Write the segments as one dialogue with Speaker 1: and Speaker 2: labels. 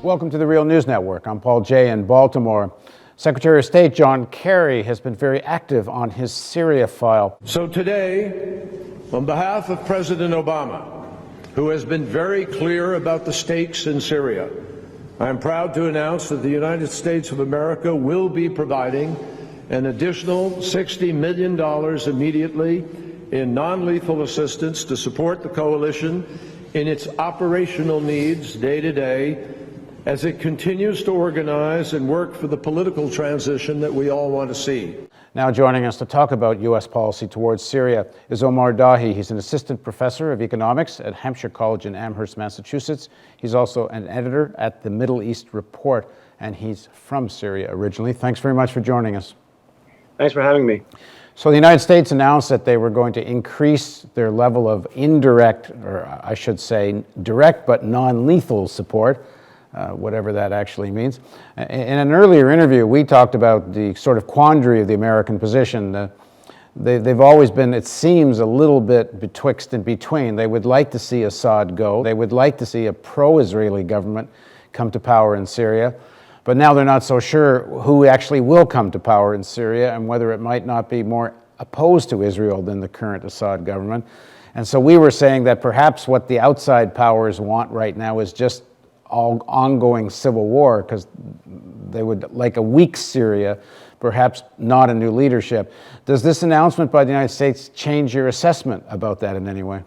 Speaker 1: Welcome to the Real News Network. I'm Paul Jay in Baltimore. Secretary of State John Kerry has been very active on his Syria file.
Speaker 2: So today, on behalf of President Obama, who has been very clear about the stakes in Syria, I am proud to announce that the United States of America will be providing an additional $60 million immediately in non-lethal assistance to support the coalition in its operational needs day to day as it continues to organize and work for the political transition that we all want to see.
Speaker 1: Now joining us to talk about U.S. policy towards Syria is Omar Dahi. He's an assistant professor of economics at Hampshire College in Amherst, Massachusetts. He's also an editor at the Middle East Report, and he's from Syria originally. Thanks very much for joining us.
Speaker 3: Thanks for having me.
Speaker 1: So the United States announced that they were going to increase their level of indirect, or I should say direct but non-lethal support, whatever that actually means. In an earlier interview, we talked about the sort of quandary of the American position. They've always been, it seems, a little bit betwixt and between. They would like to see Assad go. They would like to see a pro-Israeli government come to power in Syria. But now they're not so sure who actually will come to power in Syria and whether it might not be more opposed to Israel than the current Assad government. And so we were saying that perhaps what the outside powers want right now is just all ongoing civil war, because they would like a weak Syria, perhaps not a new leadership. Does this announcement by the United States change your assessment about that in any way?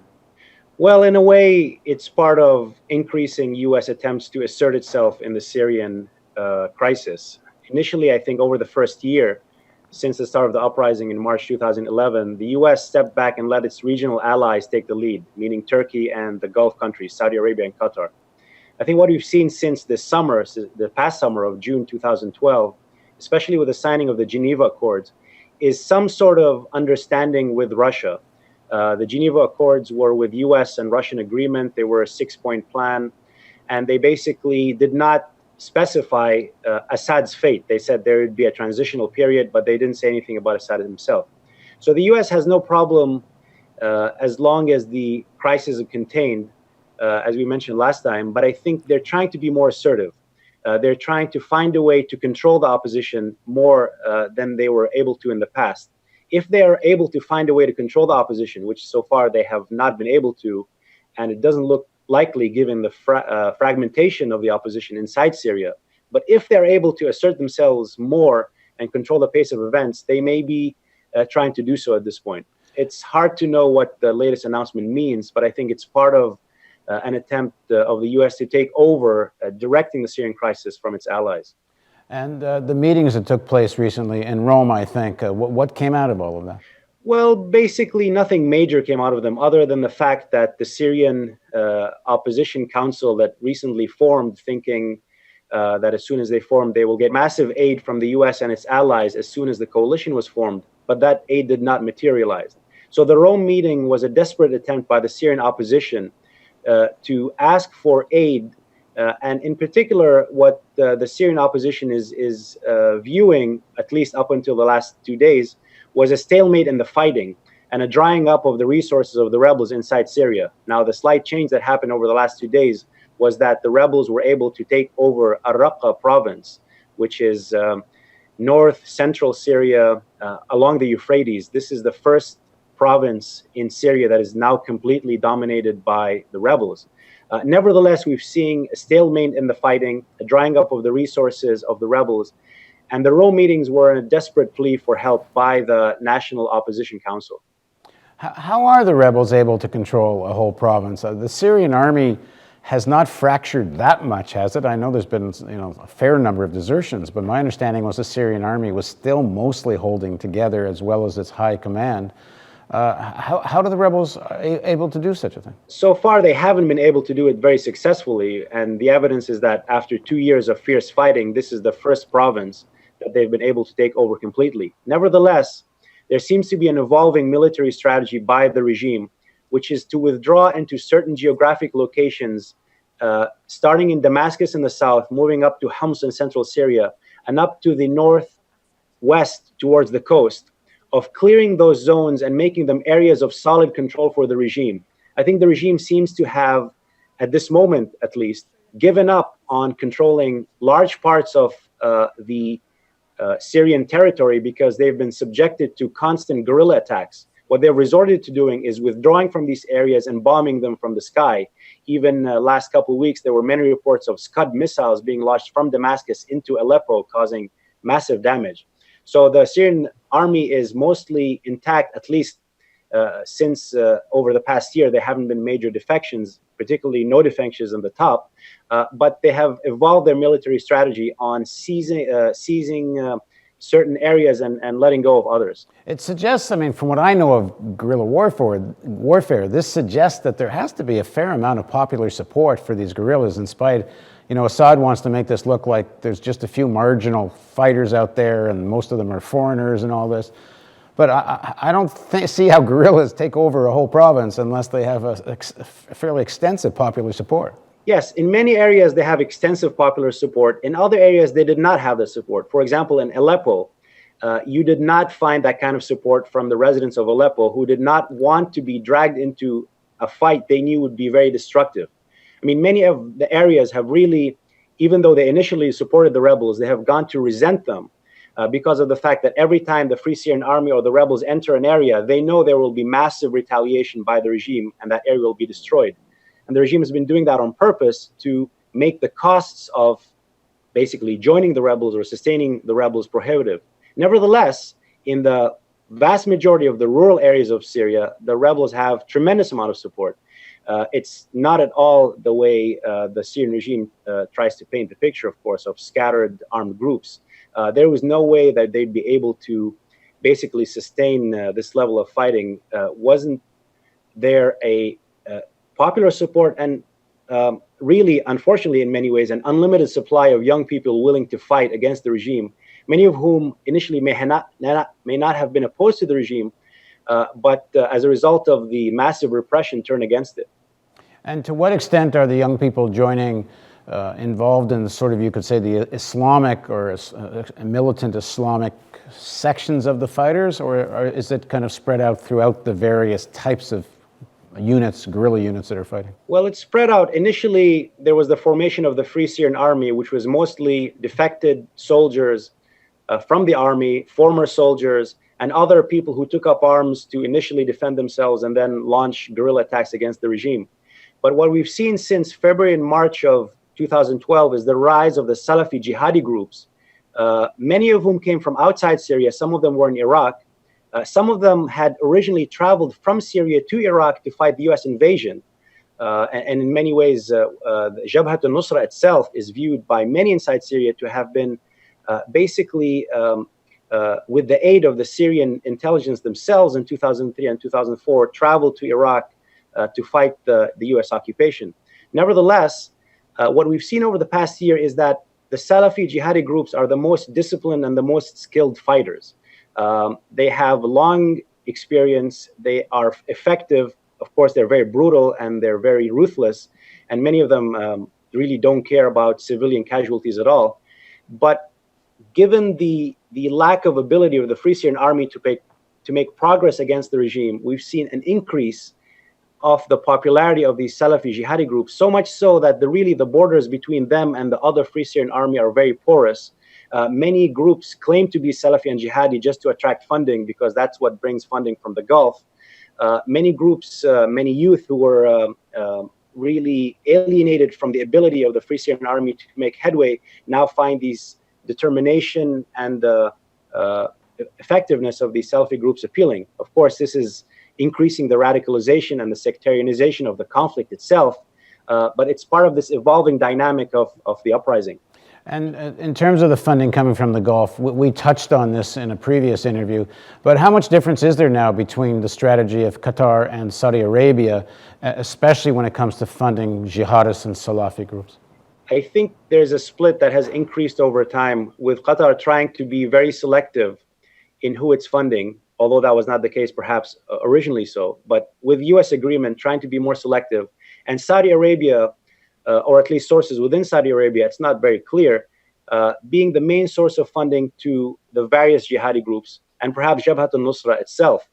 Speaker 3: Well, in a way, it's part of increasing U.S. attempts to assert itself in the Syrian crisis. Initially, I think over the first year, since the start of the uprising in March 2011, the U.S. stepped back and let its regional allies take the lead, meaning Turkey and the Gulf countries, Saudi Arabia and Qatar. I think what we've seen since this summer, the past summer of June 2012, especially with the signing of the Geneva Accords, is some sort of understanding with Russia. The Geneva Accords were with U.S. and Russian agreement. They were a 6-point plan, and they basically did not specify Assad's fate. They said there would be a transitional period, but they didn't say anything about Assad himself. So the U.S. has no problem as long as the crisis is contained, as we mentioned last time, but I think they're trying to be more assertive. They're trying to find a way to control the opposition more than they were able to in the past. If they are able to find a way to control the opposition, which so far they have not been able to, and it doesn't look likely given the fragmentation of the opposition inside Syria, but if they're able to assert themselves more and control the pace of events, they may be trying to do so at this point. It's hard to know what the latest announcement means, but I think it's part of an attempt of the U.S. to take over directing the Syrian crisis from its allies.
Speaker 1: And the meetings that took place recently in Rome, I think, what came out of all of that?
Speaker 3: Well, basically nothing major came out of them other than the fact that the Syrian opposition council that recently formed, thinking that as soon as they formed, they will get massive aid from the U.S. and its allies as soon as the coalition was formed, but that aid did not materialize. So the Rome meeting was a desperate attempt by the Syrian opposition to ask for aid, and in particular, what the Syrian opposition is viewing, at least up until the last 2 days, was a stalemate in the fighting and a drying up of the resources of the rebels inside Syria. Now, the slight change that happened over the last 2 days was that the rebels were able to take over Al-Raqqa province, which is north central Syria along the Euphrates. This is the first province in Syria that is now completely dominated by the rebels. Nevertheless, we've seen a stalemate in the fighting, a drying up of the resources of the rebels, and the Rome meetings were a desperate plea for help by the National Opposition Council.
Speaker 1: How are the rebels able to control a whole province? The Syrian army has not fractured that much, has it? I know there's been a fair number of desertions, but my understanding was the Syrian army was still mostly holding together as well as its high command. How are the rebels able to do such a thing?
Speaker 3: So far, they haven't been able to do it very successfully, and the evidence is that after 2 years of fierce fighting, this is the first province that they've been able to take over completely. Nevertheless, there seems to be an evolving military strategy by the regime, which is to withdraw into certain geographic locations, starting in Damascus in the south, moving up to Homs in central Syria, and up to the northwest towards the coast, of clearing those zones and making them areas of solid control for the regime. I think the regime seems to have, at this moment at least, given up on controlling large parts of the Syrian territory because they've been subjected to constant guerrilla attacks. What they've resorted to doing is withdrawing from these areas and bombing them from the sky. Even last couple of weeks, there were many reports of Scud missiles being launched from Damascus into Aleppo, causing massive damage. So the Syrian army is mostly intact, at least since over the past year. There haven't been major defections, particularly no defections in the top, but they have evolved their military strategy on seizing certain areas and letting go of others.
Speaker 1: It suggests, I mean, from what I know of guerrilla warfare, this suggests that there has to be a fair amount of popular support for these guerrillas, in spite, you know, Assad wants to make this look like there's just a few marginal fighters out there and most of them are foreigners and all this. But I don't see how guerrillas take over a whole province unless they have a fairly extensive popular support.
Speaker 3: Yes, in many areas they have extensive popular support. In other areas they did not have the support. For example, in Aleppo, you did not find that kind of support from the residents of Aleppo, who did not want to be dragged into a fight they knew would be very destructive. I mean, many of the areas have really, even though they initially supported the rebels, they have gone to resent them because of the fact that every time the Free Syrian Army or the rebels enter an area, they know there will be massive retaliation by the regime and that area will be destroyed. And the regime has been doing that on purpose to make the costs of basically joining the rebels or sustaining the rebels prohibitive. Nevertheless, in the vast majority of the rural areas of Syria, the rebels have tremendous amount of support. It's not at all the way the Syrian regime tries to paint the picture, of course, of scattered armed groups. There was no way that they'd be able to basically sustain this level of fighting. Wasn't there a popular support and really, unfortunately, in many ways, an unlimited supply of young people willing to fight against the regime, many of whom initially may not have been opposed to the regime, but as a result of the massive repression, turn against it.
Speaker 1: And to what extent are the young people joining involved in the sort of, you could say, the Islamic or militant Islamic sections of the fighters, or is it kind of spread out throughout the various types of units, guerrilla units that are fighting?
Speaker 3: Well, it's spread out. Initially, there was the formation of the Free Syrian Army, which was mostly defected soldiers from the army, former soldiers, and other people who took up arms to initially defend themselves and then launch guerrilla attacks against the regime. But what we've seen since February and March of 2012 is the rise of the Salafi Jihadi groups, many of whom came from outside Syria. Some of them were in Iraq. Some of them had originally traveled from Syria to Iraq to fight the US invasion. And in many ways, Jabhat al-Nusra itself is viewed by many inside Syria to have been basically, with the aid of the Syrian intelligence themselves in 2003 and 2004, traveled to Iraq to fight the US occupation. Nevertheless, what we've seen over the past year is that the Salafi Jihadi groups are the most disciplined and the most skilled fighters. They have long experience. They are effective. Of course, they're very brutal and they're very ruthless. And many of them really don't care about civilian casualties at all. But given the lack of ability of the Free Syrian Army to make progress against the regime, we've seen an increase of the popularity of these Salafi Jihadi groups, so much so that the borders between them and the other Free Syrian Army are very porous. Many groups claim to be Salafi and Jihadi just to attract funding, because that's what brings funding from the Gulf. Many groups, many youth who were really alienated from the ability of the Free Syrian Army to make headway now find these determination and effectiveness of these Salafi groups appealing. Of course, this is increasing the radicalization and the sectarianization of the conflict itself, but it's part of this evolving dynamic of the uprising.
Speaker 1: And in terms of the funding coming from the Gulf, we touched on this in a previous interview, but how much difference is there now between the strategy of Qatar and Saudi Arabia, especially when it comes to funding jihadists and Salafi groups?
Speaker 3: I think there's a split that has increased over time, with Qatar trying to be very selective in who it's funding, although that was not the case perhaps originally so, but with US agreement trying to be more selective, and Saudi Arabia, or at least sources within Saudi Arabia, it's not very clear, being the main source of funding to the various jihadi groups, and perhaps Jabhat al-Nusra itself.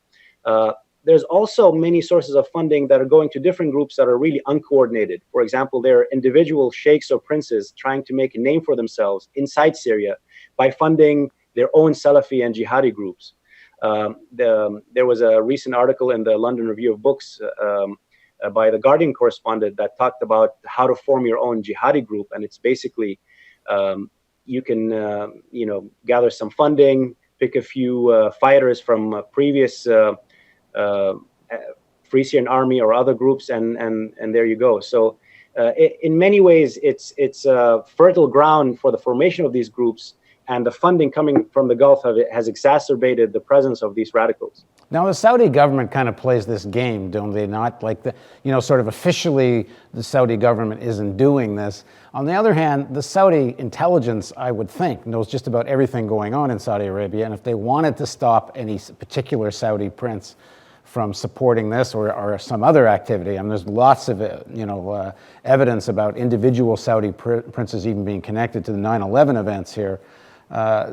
Speaker 3: there's also many sources of funding that are going to different groups that are really uncoordinated. For example, there are individual sheikhs or princes trying to make a name for themselves inside Syria by funding their own Salafi and Jihadi groups. There was a recent article in the London Review of Books by the Guardian correspondent that talked about how to form your own jihadi group, and it's basically you can gather some funding, pick a few fighters from previous Free Syrian Army or other groups, and there you go. So in many ways, it's fertile ground for the formation of these groups. And the funding coming from the Gulf has exacerbated the presence of these radicals.
Speaker 1: Now, the Saudi government kind of plays this game, don't they not? Like, sort of officially, the Saudi government isn't doing this. On the other hand, the Saudi intelligence, I would think, knows just about everything going on in Saudi Arabia. And if they wanted to stop any particular Saudi prince from supporting this or some other activity, I mean, there's lots of evidence about individual Saudi princes even being connected to the 9/11 events here.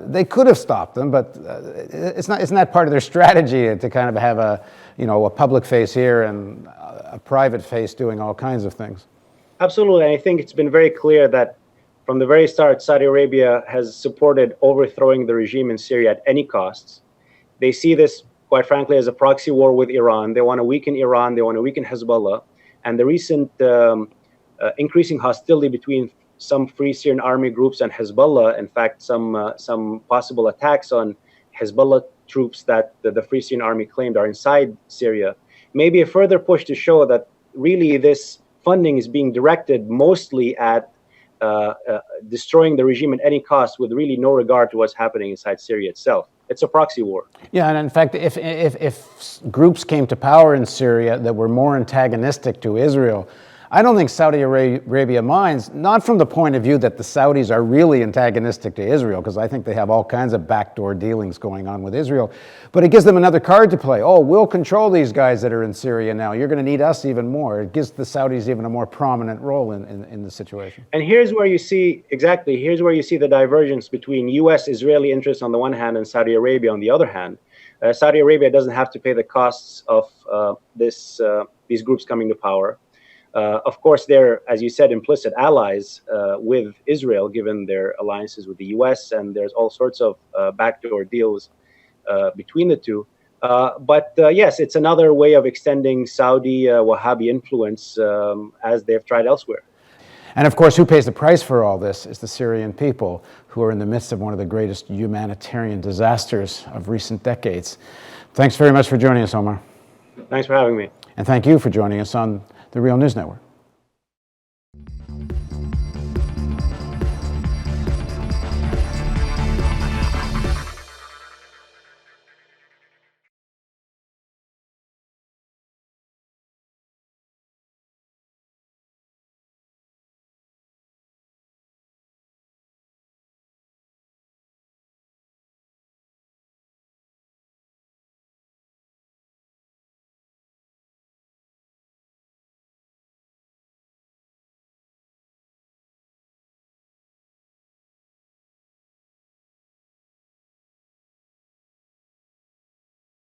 Speaker 1: They could have stopped them, but isn't that part of their strategy to kind of have a public face here and a private face doing all kinds of things?
Speaker 3: Absolutely. And I think it's been very clear that from the very start, Saudi Arabia has supported overthrowing the regime in Syria at any costs. They see this, quite frankly, as a proxy war with Iran. They want to weaken Iran. They want to weaken Hezbollah. And the recent increasing hostility between some Free Syrian Army groups and Hezbollah, in fact, some possible attacks on Hezbollah troops that the Free Syrian Army claimed are inside Syria, may be a further push to show that really this funding is being directed mostly at destroying the regime at any cost, with really no regard to what's happening inside Syria itself. It's a proxy war. Yeah,
Speaker 1: and in fact, if groups came to power in Syria that were more antagonistic to Israel, I don't think Saudi Arabia minds, not from the point of view that the Saudis are really antagonistic to Israel, because I think they have all kinds of backdoor dealings going on with Israel, but it gives them another card to play. Oh, we'll control these guys that are in Syria now. You're going to need us even more. It gives the Saudis even a more prominent role in the situation.
Speaker 3: And here's where you see, here's where you see the divergence between U.S.-Israeli interests on the one hand and Saudi Arabia on the other hand. Saudi Arabia doesn't have to pay the costs of these groups coming to power. Of course, they're, as you said, implicit allies with Israel, given their alliances with the U.S., and there's all sorts of backdoor deals between the two. But yes, it's another way of extending Saudi Wahhabi influence as they've tried elsewhere.
Speaker 1: And of course, who pays the price for all this is the Syrian people, who are in the midst of one of the greatest humanitarian disasters of recent decades. Thanks very much for joining us, Omar.
Speaker 3: Thanks for having me.
Speaker 1: And thank you for joining us on the Real News Network.